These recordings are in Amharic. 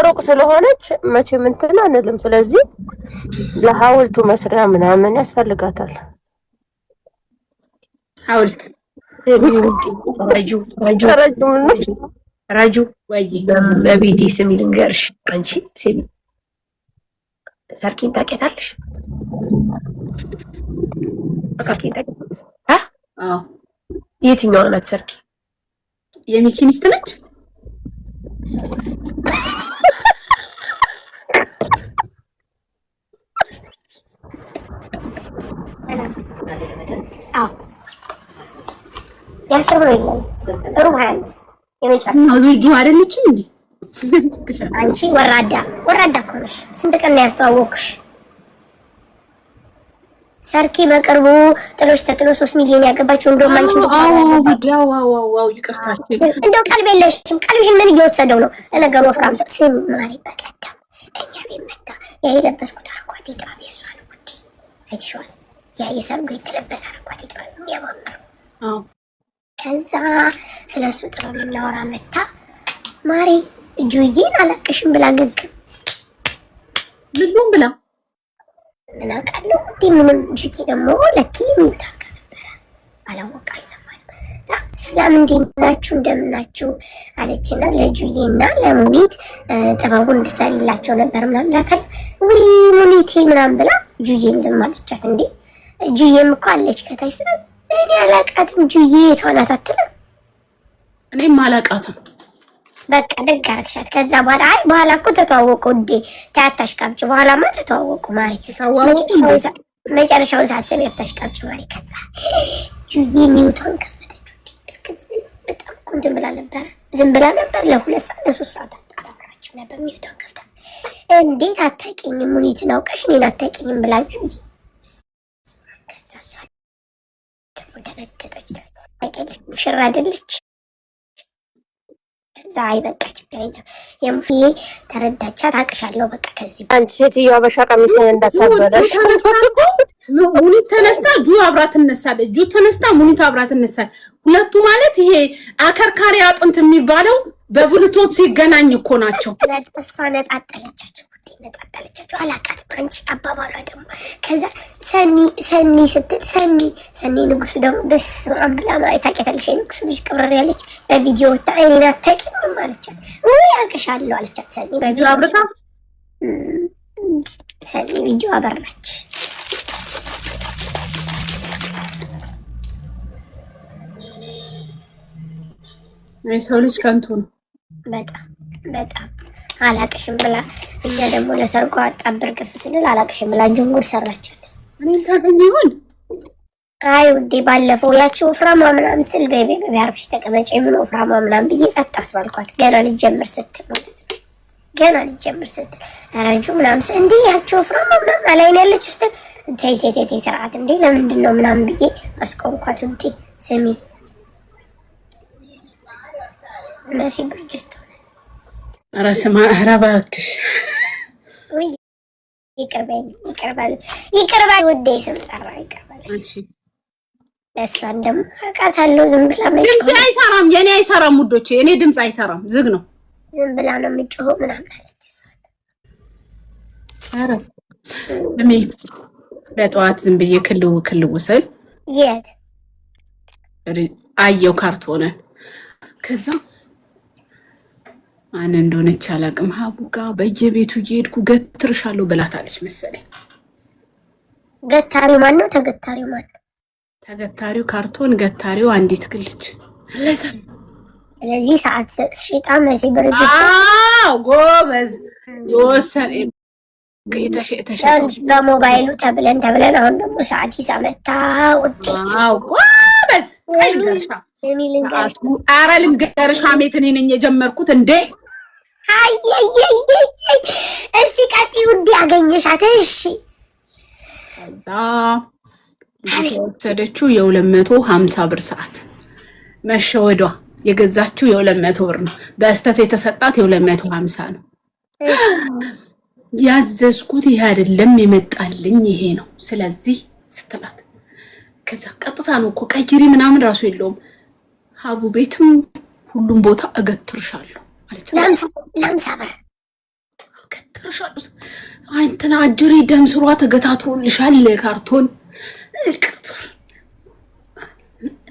ሩቅ ስለሆነች መቼም እንትን አንልም። ስለዚህ ለሐውልቱ መስሪያ ምናምን ያስፈልጋታል። ሐውልት ራጁ ወይ በቤቴ ስሚ ልንገርሽ። አንቺ ስሚ ሰርኪን ታውቂያታለሽ? ሰርኪን ታውቂያታለሽ? አዎ። የትኛዋ ናት ሰርኪ? የሚኪ ሚስት ነች። አዎ ያስር ነው ይላል ሩም 25 አዙጁ አይደለችም እንዴ? አንቺ ወራዳ እኮ ነሽ። ስንት ቀን ነው ያስተዋወቅሽ? ሰርኪ በቅርቡ ጥሎሽ ተጥሎ 3 ሚሊዮን ያገባችው እንደው አንቺ ዋው ይቅርታችሁ። እንደው ቀልብ የለሽም። ቀልብሽ ምን እየወሰደው ነው? ለነገሩ ወፍራም ስሚ ማለት በቀደም እኛ ቤት መጣ ያ የለበስኩት አረንጓዴ ጥበብ የሷ ነው ጉዲ አይተሽዋል? ያ የሰርጉ የተለበሰ አረንጓዴ ጥበብ የሚያማምረው ከዛ ስለሱ ጥበብ ልናወራ መጣ። ማሪ ጁዬን አላቀሽም ብላ ግግም ምንም ብላ ምን አውቃለሁ እንዴ ምንም ጁዬ ደግሞ ለኪ የሚታከ ነበር አላወቅ አልሰማንም። ሰላም እንዴት ናችሁ እንደምናችሁ አለችና ለጁዬና ለሙኒት ጥበቡን እንድሰሪላቸው ነበር ምናምን ላታል ወይ ሙኒት ምናምን ብላ ጁዬን ዝም አለቻት። እንዴ ጁዬም እኮ አለች ከታይ ስለ እኔ አላቃትም ጁዬ የቷናት አትልም። እኔም አላቃትም። በቃ ደግ አደረግሻት። ከዛ በኋላ አይ በኋላ እኮ ተተዋወቁ እንዴ ታታሽቃብጭ በኋላ ተተዋወቁ ማሪ መጨረሻውን ሳስብ ያታሽቃብጭ ማሪ። ከዛ ጁዬ ሚውቷን ከፈተች እንዴ እስከዚህ በጣም እኮ እንትን ብላ ነበር ዝም ብላ ነበር ለ2 ሰዓት ለ3 ሰዓት አላወራችም ነበር። ሚውቷን ከፍታ እንዴት አታውቂኝም ሙኒትን አውቀሽ እኔን አታውቂኝም ብላ ጁዬ ደነገጠች። ታውቂያለሽ ሙሽራ አይደለች። ከዛ አይ በቃ ችግር የለም የሙሽዬ ተረዳቻት። አቅሻለሁ በቃ ከዚህ አንቺ ሴትዮ አበሻ ቀሚስን እንዳታበላሽ። ሙኒት ተነስታ ጁ አብራ ትነሳለች። ጁ ተነስታ ሙኒት አብራ ትነሳለች። ሁለቱ ማለት ይሄ አከርካሪ አጥንት የሚባለው በብልቶት ሲገናኝ እኮ ናቸው። እሷ ነጣጠለቻቸው ነጣጠለቻቸው አላቃትም። አንቺ አባባሏ ደግሞ ከዛ ሰኒ ስትል ሰኒ ንጉሱ ደግሞ በስመ አብ ብላ ማለት ታውቂያለሽ። የንጉሱ ልጅ ቅብረር ያለች በቪዲዮ ወጣ እኔን አታውቂኝም አለቻት። ወይ አውቅሻለሁ አለቻት። ሰኒ በቪዲዮ አብረታ ሰኒ ቪዲዮ አበራች። ሰው ልጅ ከንቱ ነው በጣም አላቅሽም ብላ እኛ ደግሞ ለሰርጓ አጣብር ግፍ ስንል አላቅሽም ብላ ጅንጉር ሰራቻት። እኔን ታገኝ ይሆን? አይ ውዴ ባለፈው ያቺው ወፍራማ ምናምን ስል ቤቢ አርፈሽ ተቀመጪ ምን ወፍራማ ምናምን ብዬ ጸጥ አስባልኳት። ገና ልጀምር ስትል ማለት ነው ገና ልጀምር ስትል አራጁ ምናምን እንዴ ያቺው ወፍራማ ምናምን አላይን ያለች ስትል ተይ ስርዓት እንዴ ለምንድን ነው ምናምን ብዬ አስቆምኳት። ውዴ ስሚ ነሲ ብርጅስቶ አራስማ አራባክሽ ወይ ይቅርባል ወዴ ስም ጠራ ይቅርባል። እሺ ለሷን ደም አውቃታለሁ። ዝም ብላ ድምጽ አይሰራም። የኔ አይሰራም ውዶቼ፣ የኔ ድምጽ አይሰራም፣ ዝግ ነው። ዝም ብላ ነው የምትጮኸው ምናምን አለች እሷ። አረ እሜ በጠዋት ዝም ብዬ ክልው ስል የት አየው ካርቶንን ከዛ አነ እንደሆነች አላቅም። ሀቡ ጋር በየቤቱ እየሄድኩ ገትርሻለሁ ብላታለች መሰለኝ። ገታሪው ማን ነው? ተገታሪው ማን ነው? ተገታሪው ካርቶን፣ ገታሪው አንዲት ግልች። ስለዚህ ሰዓት ሽጣ መሲ ብርጅት ጎበዝ የወሰን በሞባይሉ ተብለን አሁን ደግሞ ሰዓት ይዛ መታ ውዴ። ጎበዝ ኧረ ልንገርሽ ሀሜት እኔ ነኝ የጀመርኩት እንዴ። እስቲ ቀጥይ ውዴ አገኘሻት? እሺ የወሰደችው የ250 ብር ሰዓት መሸወዷ የገዛችው የ200 ብር ነው። በስተት የተሰጣት የ250 ነው። ያዘዝኩት ይሄ አይደለም የመጣልኝ ይሄ ነው። ስለዚህ ስትላት ከዛ ቀጥታ ነው እኮ ቀይሪ ምናምን ራሱ የለውም። ሀቡ ቤትም ሁሉም ቦታ እገትርሻለሁ ማለት ነው። ለምሳ ብር እገትርሻለሁ። አንተና አጅሬ ደም ስሯ ተገታትሮልሻል ካርቶን እቅጥር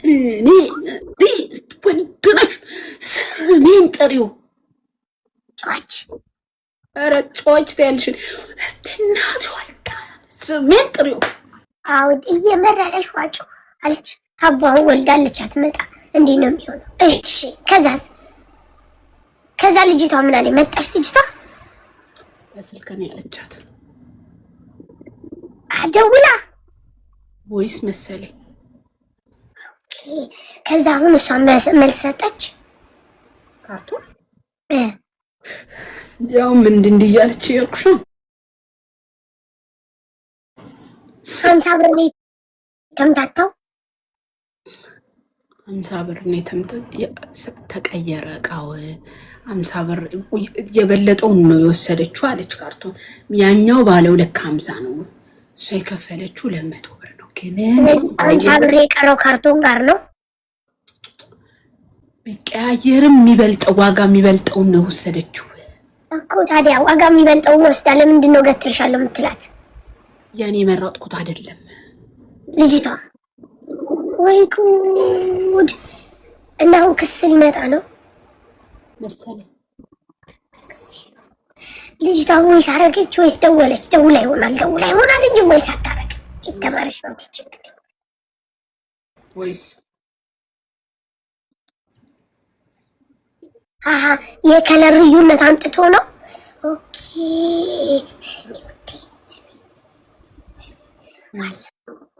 እኔ ወንድነሽ ስሜን ጠሪው ጮች ኧረ ጮች ትያለሽ እናት ወልዳ ስሜን ጠሪው አሁን እየመረረሽ ዋጩ አለች። አባው ወልዳለች አትመጣ እንዴ ነው የሚሆነው? እሺ ከዛ ልጅቷ ምን አለ መጣሽ? ልጅቷ በስልክ ነው ያለቻት አደውላ ቮይስ መሰለኝ። ኦኬ ከዛ አሁን እሷ መልስ ሰጠች። ካርቶን ያው ምንድን እያለች ያልኩሽ ነው 50 ብር ነው ተምታታው 50 ብር ነው ተቀየረ እቃው 50 ብር የበለጠውን ነው የወሰደችው አለች ካርቶን። ያኛው ባለው ለካ 50 ነው እሷ የከፈለችው 200 ብር ነው። ግን 50 ብር የቀረው ካርቶን ጋር ነው ቢቀያየርም የሚበልጠው ዋጋ የሚበልጠው ነው የወሰደችው እኮ። ታዲያ ዋጋ የሚበልጠው ወስዳ ለምንድን ነው ገትርሻለሁ የምትላት? ያኔ የመረጥኩት አይደለም ልጅቷ። ወይ ጉድ! እና አሁን ክስ ሊመጣ ነው መሰለኝ። ልጅቷ ወይስ አረገች ወይስ ደወለች? ደውላ ይሆናል እንጂ ወይስ አታረግ። የተማረች ነው ትችግር ወይስ የከለር ልዩነት አምጥቶ ነው። ኦኬ ስሚ ውዴ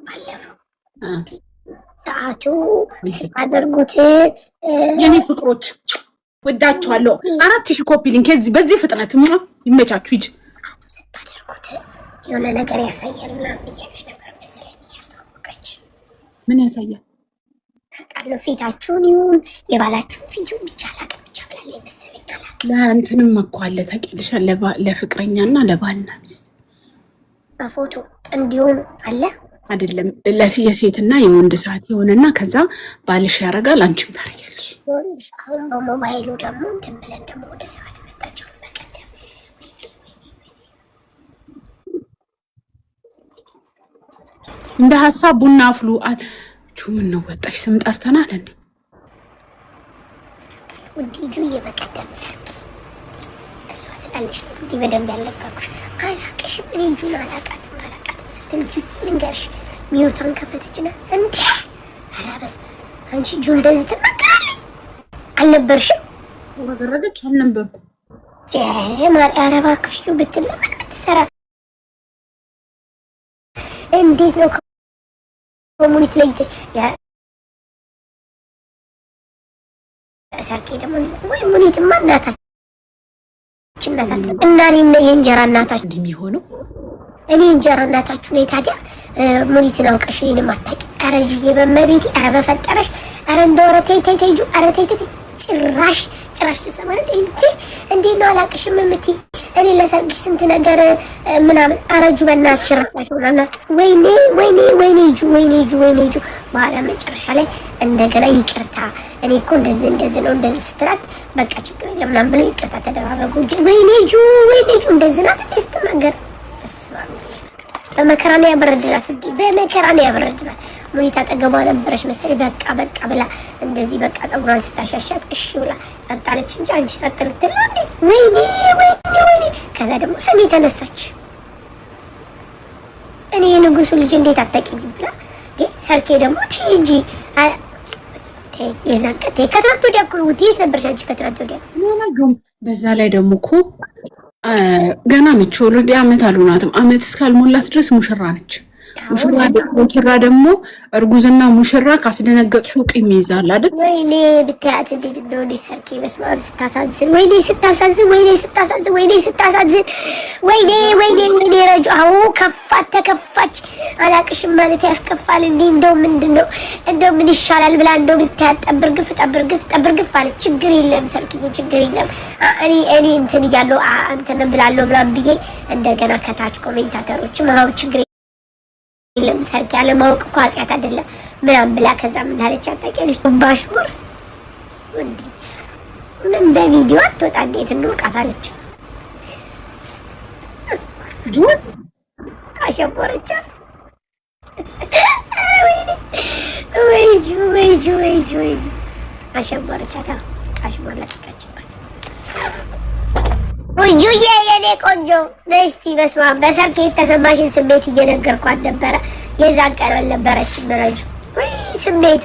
ባለፈው ሰዓቱ ሲያደርጉት የኔ ፍቅሮች ወዳችኋለሁ። 4000 ኮፒ ሊንክ በዚህ ፍጥነት ይመቻችሁ። ይጅ ስታደርጉት የሆነ ነገር ያሳያል ምናምን እያለች ነበር መሰለኝ እያስተዋወቀች። ምን ያሳያል? ታውቃለህ ፊታችሁን ይሁን የባላችሁን ፊት ብቻ አላውቅም ብቻ ብላለች መሰለኝ አላውቅም። ለእንትንም እኮ አለ ታውቂያለሽ፣ ለፍቅረኛና ለባልና ሚስት በፎቶ እንዲሁም አለ አይደለም የሴትና የወንድ ሰዓት የሆነና ከዛ ባልሽ ያደርጋል አንቺም ታደርጊያለሽ። አሁን በሞባይሉ ደግሞ እንትን ብለን ደግሞ ወደ ሰዓት መጣቸው በቀደም እንደ ሀሳብ ቡና አፍሉ ምን ነው ወጣሽ? ስም ጠርተናል እንዴ? ውዲ ጁዬ በቀደም ሰርኪ እሷ ስላለሽ ነው እንዲህ በደንብ ያለቀኩሽ። አላቅሽም እኔ ጁን አላቃትም ስትል ጁ ልንገርሽ ሚውታን ከፈተችና እንዴ አራበስ አንቺ ጁ እንደዚህ ትናገራለች አልነበርሽም? ወገረገች አልነበርኩም ማር አረባክሽ ጁ ብትል ለምን ትሰራ? እንዴት ነው ኮሙኒቲ ላይ ሰርኬ ደግሞ ወይ ሙኒትማ እናታችን እና እኔ የእንጀራ እናታችን እንደሚሆነው እኔ እንጀራ እናታችሁ ነኝ። ታዲያ ሙኒትን አውቀሽ እኔንም አታውቂ? ኧረ ጁዬ በመቤቴ ኧረ በፈጠረሽ ኧረ እንደወረ ተይ ጁ ኧረ ተይ ጭራሽ ልሰማል እንዴ ነው አላውቅሽም የምትይ? እኔ ለሰርግሽ ስንት ነገር ምናምን ኧረ ጁ በእናትሽ ረሳሽ ሆናና ወይኔ ጁ በኋላ መጨረሻ ላይ እንደገና ይቅርታ እኔ እኮ እንደዚህ ነው እንደዚህ ስትላት በቃ ችግር የለም ምናምን ብለው ይቅርታ ተደራረጉ እንጂ ወይኔ ጁ እንደዚህ ናት እንዴ ስትናገር በመከራ ነው ያበረድላት እንዴ በመከራ ነው ያበረድላት። ሙኒት አጠገቧ ነበረች መሰለኝ በቃ ብላ እንደዚህ በቃ ፀጉሯን ስታሻሻት እሺ ብላ ጸጥ አለች እንጂ አንቺ ጸጥ ልትል ነው እንዴ? ወይኔ ከዛ ደግሞ ሰሚ ተነሳች። እኔ የንጉሱ ልጅ እንዴት አታውቂኝም ብላ ሰርኬ ደግሞ ተይ እንጂ የዛቀቴ ከትናንት ወዲያ እኮ የት ነበርሽ አንቺ ከትናንት ወዲያ? በዛ ላይ ደግሞ እኮ ገና ነች። ኦልሬዲ አመት አልሆናትም። አመት እስካልሞላት ድረስ ሙሽራ ነች። ሙሽራ ደግሞ እርጉዝና ሙሽራ ካስደነገጥሽው ቂም ይይዛል አይደል? ወይኔ ብታያት እንዴት እንደሆነ ሰርኪ በስመ አብ ስታሳዝን፣ ወይኔ ስታሳዝን፣ ወይኔ ረጁ አዎ ተከፋች። አላቅሽም ማለት ያስከፋል እንዴ። እንደው ምንድነው እንደው ምን ይሻላል ብላ እንደው ብታያት ጠብር ግፍ አለች። ችግር የለም ሰርኪ ችግር የለም እኔ እንትን እያለሁ እንትን ብላለሁ ምናምን ብዬ እንደገና ከታች ኮሜንታተሮችም አዎ ችግር የለም ሰርኪ አለማወቅ እኮ ኃጢአት አይደለም ምናምን ብላ ከዛ ምን አለች አታውቂያለሽ? ባሽሙር እንዴ ምን በቪዲዮ አትወጣ እንዴት እንውቃታለች? ጁን አሸቦረቻ ወይ አሸቦረቻታ አሽቦረቻችበት። ወይ ጁዬ የኔ ቆንጆ ነስቲ በስማ በሰርክ የተሰማሽን ስሜት እየነገርኳት ነበረ። የዛን ቀን አልነበረችም ረጁ። ወይ ስሜቱ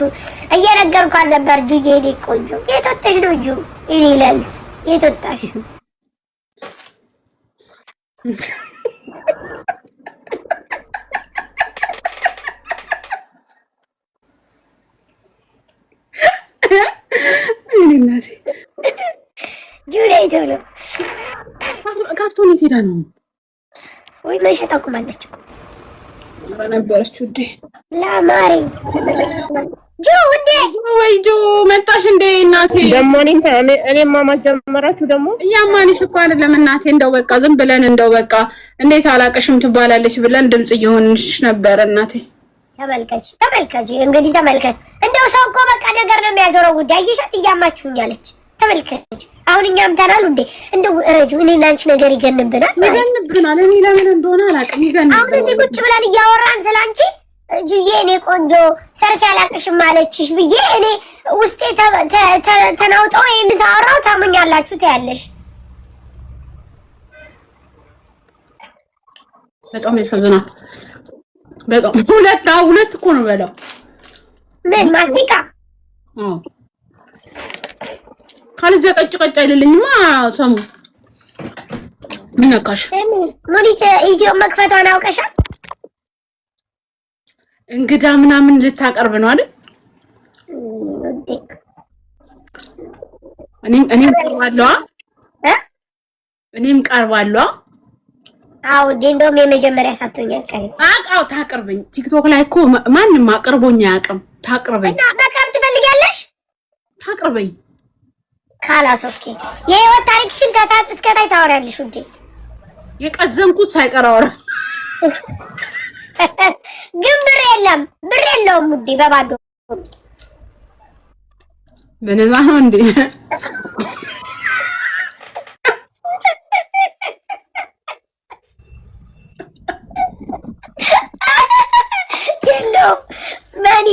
እየነገርኳት ነበር። ጁዬ የኔ ቆንጆ የት ወጥተሽ ነው ጁ? እኔ ለልት የት ወጣሽ? እናቴ ጁኔ ቶሎ ካርቶን የት ሄዳ ነው? ወይ መሸጥ አቁማለች እኮ ነበረች ውዴ። ለማሪ ጁ ውዴ ወይ ጁ መጣሽ እንዴ እናቴ? ደግሞ እኔማ ማጀመራችሁ ደግሞ እያማንሽ እኮ አይደለም እናቴ። እንደው በቃ ዝም ብለን እንደው በቃ እንዴት አላቀሽም ትባላለች ብለን ድምጽ እየሆንሽ ነበር እናቴ። ተመልከች እንግዲህ ተመልከች። እንደው ሰው እኮ በቃ ነገር ነው የሚያዞረው። ጉዳይ ይሸጥ እያማችሁኛለች። ተመልከች አሁን እኛም ተናል እንዴ እንደው ረጁ እኔና አንቺ ነገር ይገንብናል። እኔ ለምን እንደሆነ አላውቅም ይገንብናል። አሁን እዚህ ቁጭ ብለን እያወራን ስላንቺ ጁዬ እኔ ቆንጆ ሰርክ ያላቅሽም ማለችሽ ብዬ እኔ ውስጤ ተናውጦ ይሄን ሳወራው ታሙኛላችሁ ትያለሽ። በጣም ያሳዝናል። በጣም ሁለት እኮ ነው በለው። ምን ማስቲካ ካልዘ ቀጭ አይደለኝማ። ሰሙ ምን ነካሽ? ሙኒት ኢትዮ መክፈቷን አውቀሻል? እንግዳ ምናምን ልታቀርብ ነው አይደል? እኔም ቀርባለሁ። አው እንደውም የመጀመሪያ ሳትሆኛል ቀሪ አቃው ታቀርበኝ። ቲክቶክ ላይ እኮ ማንንም አቅርቦኝ አያውቅም። ታቀርበኝ እና መቅረብ ትፈልጊያለሽ? ታቀርበኝ ካላስ ኦኬ። የህይወት ታሪክሽን ከሳት እስከ ታይ ታወሪያለሽ ውዴ። የቀዘምኩት ሳይቀር አወራ። ግን ብር የለውም ውዴ። በባዶ በነዛ ነው እንዴ?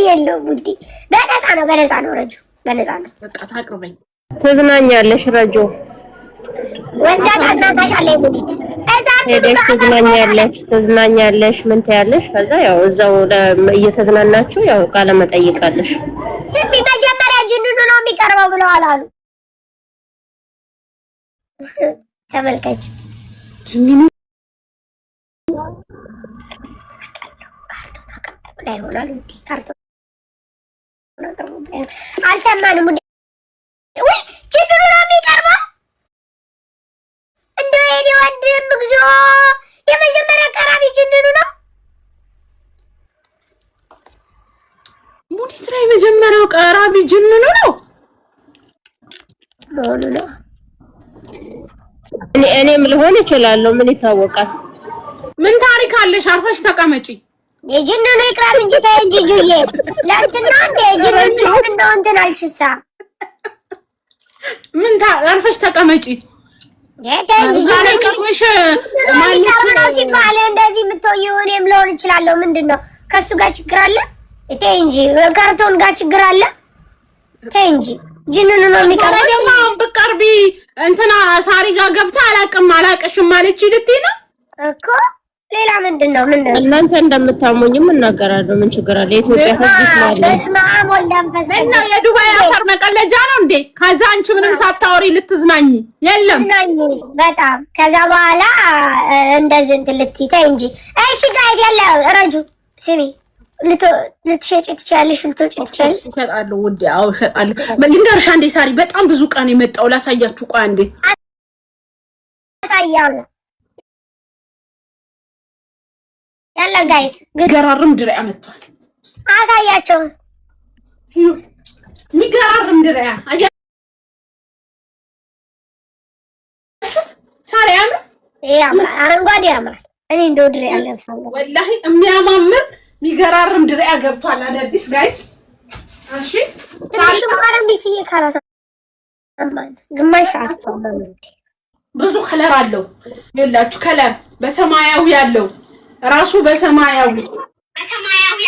የለውም ውዴ። በነፃ ነው ረጁ፣ በነፃ ነው። በቃ ታቅርበኝ። ትዝናኛለሽ ረጁ። ወስዳ ታዝናናሻለች ሙኒት። ሄደሽ ትዝናኛለሽ ምን ትያለሽ? ከዛ ያው እዛው እየተዝናናችሁ ያው ቃለ መጠይቃለሽ። ስሚ መጀመሪያ ጅንኑ ነው የሚቀርበው ብለዋል አሉ። ተመልከች ጅንኑ ላይ ሆናል እንዴ? ካርቶን አልሰማንም እንዴ? ወይ ጅንኑ ነው የሚቀርበው? እንደው የኔ ወንድም እግዚኦ የመጀመሪያ ቀራቢ ጅንኑ ነው። ሙኒት ላይ የመጀመሪያው ቀራቢ ጅንኑ ነው መሆኑ ነው። እኔም ልሆን እችላለሁ። ምን ይታወቃል? ምን ታሪክ አለሽ? አርፈሽ ተቀመጪ። የጅንኑ ይቅራብ እንጂ ተይ እንጂ ጁዬ ለእንትና እንደ ጅንኑ እንደው እንትን አልሽሳ ምን አርፈሽ ተቀመጪ። ተይ እንጂ ጁዬ ቀርበሽ ማለት ሲባል እንደዚህ የምትወይው እኔም ልሆን እችላለሁ። ምንድነው ከሱ ጋር ችግር አለ? ተይ እንጂ ካርቶን ጋር ችግር አለ? ተይ እንጂ ጅንኑ ነው የሚቀርበው። ደግሞ ብትቀርቢ እንትና ሳሪ ጋር ገብታ አላቅሽም ማለች ልትይ ነው እኮ። ሌላ ምንድነው? እናንተ እንደምታሙኝም እናገራለሁ። ምን ችግር አለ? የኢትዮጵያ ሕዝብ ይስማል። በስመ አብ ወልድ መንፈስ ቅዱስ እና የዱባይ አፈር መቀለጃ ነው እንዴ? ከዛ አንቺ ምንም ሳታወሪ ልትዝናኝ የለም። በጣም ከዛ በኋላ እንደዚህ እንትን ልትይ ተይ እንጂ። እሺ ጋይስ ያለ ረጁ ስሚ ልትሸጪ ትችያለሽ፣ ልትወጪ ትችያለሽ። እሸጣለሁ ውዴ። አዎ እሸጣለሁ። ልንገርሽ አንዴ ሳሪ በጣም ብዙ ቀን የመጣው ላሳያችሁ። ቆይ አንዴ አሳያለሁ። ያለ ጋይስ ገራርም ድሪያ መጥቷል። አሳያቸው። ሚገራርም ድሪያ አያ ሳሪ ያምራል፣ አረንጓዴ ያምራል። እኔ እንደው ድሪያ ለብሳለሁ ወላሂ የሚያማምር ሚገራርም ድሪያ ገብቷል። አዳዲስ ጋይስ እሺ ትንሽ ማረም ዲሲዬ ካላሳ ግማሽ ሰዓት ብዙ ከለር አለው። ይኸውላችሁ ከለር በሰማያዊ ያለው ራሱ በሰማያዊ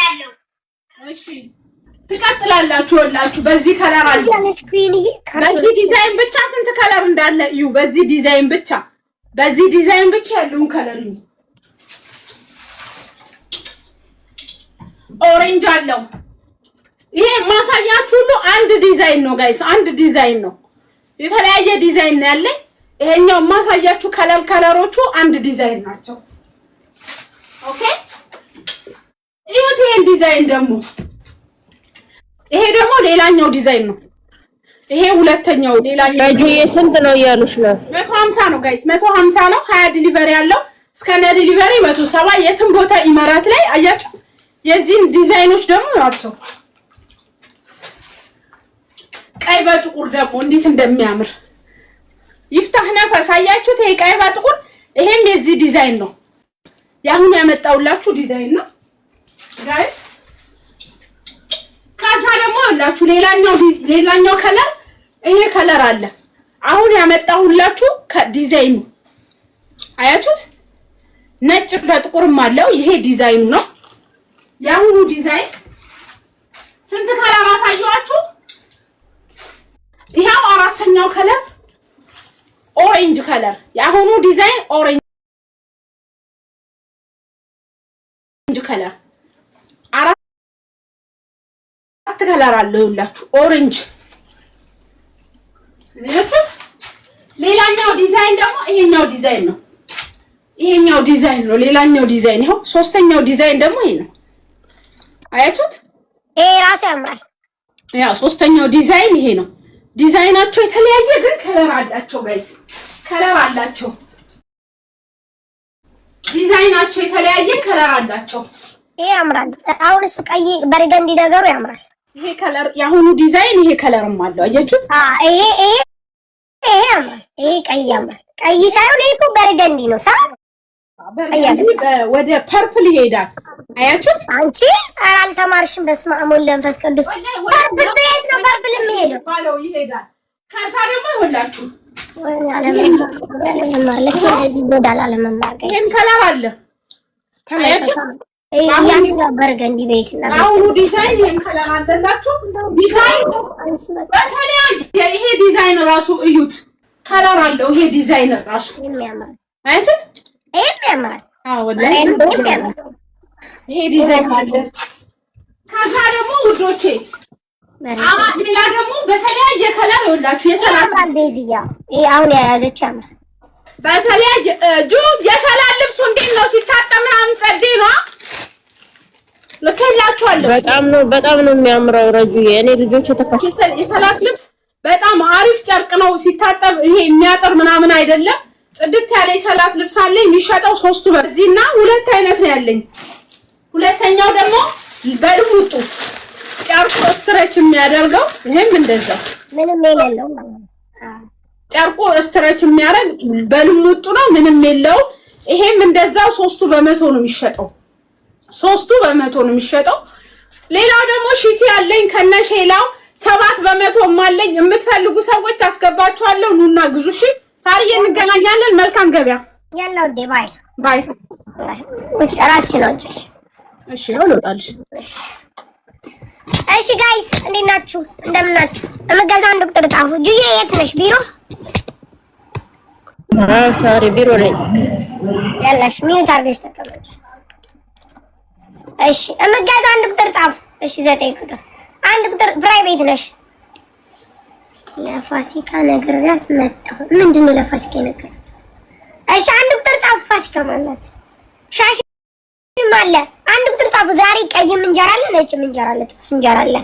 ያለው። እሺ ትቀጥላላችሁ። ይኸውላችሁ በዚህ ከለር አለ። በዚህ ዲዛይን ብቻ ስንት ከለር እንዳለ እዩ። በዚህ ዲዛይን ብቻ ያለውን ከለር እዩ። ኦሬንጅ አለው። ይሄ ማሳያችሁ ሁሉ አንድ ዲዛይን ነው ጋይስ፣ አንድ ዲዛይን ነው። የተለያየ ዲዛይን ነው ያለኝ። ይሄኛው ማሳያችሁ ከለሮቹ አንድ ዲዛይን ናቸው። ኦኬ ይሄ ዲዛይን ደግሞ ይሄ ደግሞ ሌላኛው ዲዛይን ነው። ይሄ ሁለተኛው ሌላኛው ረጁዬ ስንት ነው እያሉሽ ነው? 150 ነው ጋይስ፣ 150 ነው። 20 ዲሊቨሪ ያለው እስከነ ዲሊቨሪ 170 የትም ቦታ ኢማራት ላይ አያችሁ። የዚህን ዲዛይኖች ደግሞ ናቸው። ቀይ በጥቁር ደግሞ እንዴት እንደሚያምር ይፍታህ ነፈስ አያችሁት። ይሄ ቀይ በጥቁር ይሄም የዚህ ዲዛይን ነው። ያሁን ያመጣውላችሁ ዲዛይን ነው ጋይስ። ከዛ ደግሞ አላችሁ ሌላኛው ከለር ይሄ ከለር አለ። አሁን ያመጣውላችሁ ከዲዛይኑ አያችሁት። ነጭ በጥቁርም አለው። ይሄ ዲዛይኑ ነው። ያሁኑ ዲዛይን ስንት ከለር አሳየዋችሁ? ይሄው አራተኛው ከለር ኦሬንጅ ከለር። ያሁኑ ዲዛይን ኦሬንጅ ከለር አራት ከለር አለው ይላችሁ ኦሬንጅ። ሌላኛው ዲዛይን ደግሞ ይሄኛው ዲዛይን ነው። ሌላኛው ዲዛይን ይሄው ሶስተኛው ዲዛይን ደግሞ ይሄ ነው። አያችሁት? ይሄ ራሱ ያምራል። ያው ሶስተኛው ዲዛይን ይሄ ነው። ዲዛይናቸው የተለያየ ግን ከለር አላቸው ጋይስ፣ ከለር አላቸው። ዲዛይናቸው የተለያየ ከለር አላቸው። ይሄ ያምራል። አሁን እሱ ቀይ በርገንዲ ነገሩ ያምራል። ይሄ ከለር ያሁኑ ዲዛይን ይሄ ከለርም አለው። አያችሁት? ይሄ ያምራል። ይሄ ቀይ ያምራል። ቀይ ሳይሆን ይሄ በርገንዲ ነው። ወደ ፐርፕል ይሄዳል። አያችሁት? አንቺ ኧረ አልተማርሽም። በስመ አብ ወወልድ ወመንፈስ ቅዱስ። ፐርፕል ቤት ነው ፐርፕል የሚሄደው ባለው ይሄዳል። ከዛ ደግሞ ይኸውላችሁ ይሄን ከለር አለ። በርገንዲ ቤት ነው አሁኑ ዲዛይን። ይሄን ከለር አለላችሁ ዲዛይን በተለያየ ይሄ ዲዛይን ራሱ እዩት፣ ከለር አለው። ይሄ ዲዛይን ራሱ የሚያምር አያችሁት? የሚያምር ወላሂ ይሄ ዲዛይን አለ። ከዛ ደግሞ ውዶቼ ሌላ ደግሞ በተለያየ ከለር ይኸውላችሁ የሰላም ቤዚያ ይሄ አሁን የያዘችው ያምራል። በተለያየ የሰላም ልብሱ እንዴት ነው ሲታጠብ ምናምን ጸዴ ነው። ልከላችኋለሁ። በጣም ነው የሚያምረው ረጁዬ። እኔ ልጆች የሰላት ልብስ በጣም አሪፍ ጨርቅ ነው ሲታጠብ። ይሄ የሚያጠር ምናምን አይደለም። ጽድት ያለ የሰላት ልብስ አለኝ የሚሸጠው 3 በዚህና 2 አይነት ነው ያለኝ። ሁለተኛው ደግሞ በልሙጡ ጨርቁ ስትሬች የሚያደርገው ይሄም እንደዛው ምንም የሌለው ጨርቁ ስትሬች የሚያደርግ በልሙጡ ነው፣ ምንም የለው። ይሄም እንደዛው 3 በመቶ ነው የሚሸጠው። 3 በመቶ ነው የሚሸጠው። ሌላው ደግሞ ሺቲ ያለኝ ከነሼላው 7 በመቶ ማለኝ። የምትፈልጉ ሰዎች አስገባችኋለሁ። ኑና ግዙ። እሺ ሳርዬ እንገናኛለን። መልካም ገበያ ያለው ዴ ባይ ባይ። እሺ ራስሽን አውጪ። እሺ አውጣልሽ። እሺ ጋይስ እንዴት ናችሁ? እንደምን ናችሁ? እምገዛው አንድ ቁጥር ጻፉ። ጁዬ የት ነሽ? ቢሮ ሳሪ ቢሮ ላይ ያለሽ ሚዩት አድርገሽ ተቀመጭ። እሺ እምገዛው አንድ ቁጥር ጻፉ። እሺ 9 ቁጥር አንድ ቁጥር ፕራይቬት ነሽ። ለፋሲካ ነግሬያት መጣሁ። ምንድነው ለፋሲካ ነግሬያት? እሺ አንድ ቁጥር ጻፉ። ፋሲካ ማለት ሻሽ አለ። አንድ ቁጥር ጻፉ። ዛሬ ቀይም እንጀራ አለ፣ ነጭም እንጀራ አለ፣ ትኩስ እንጀራ አለ።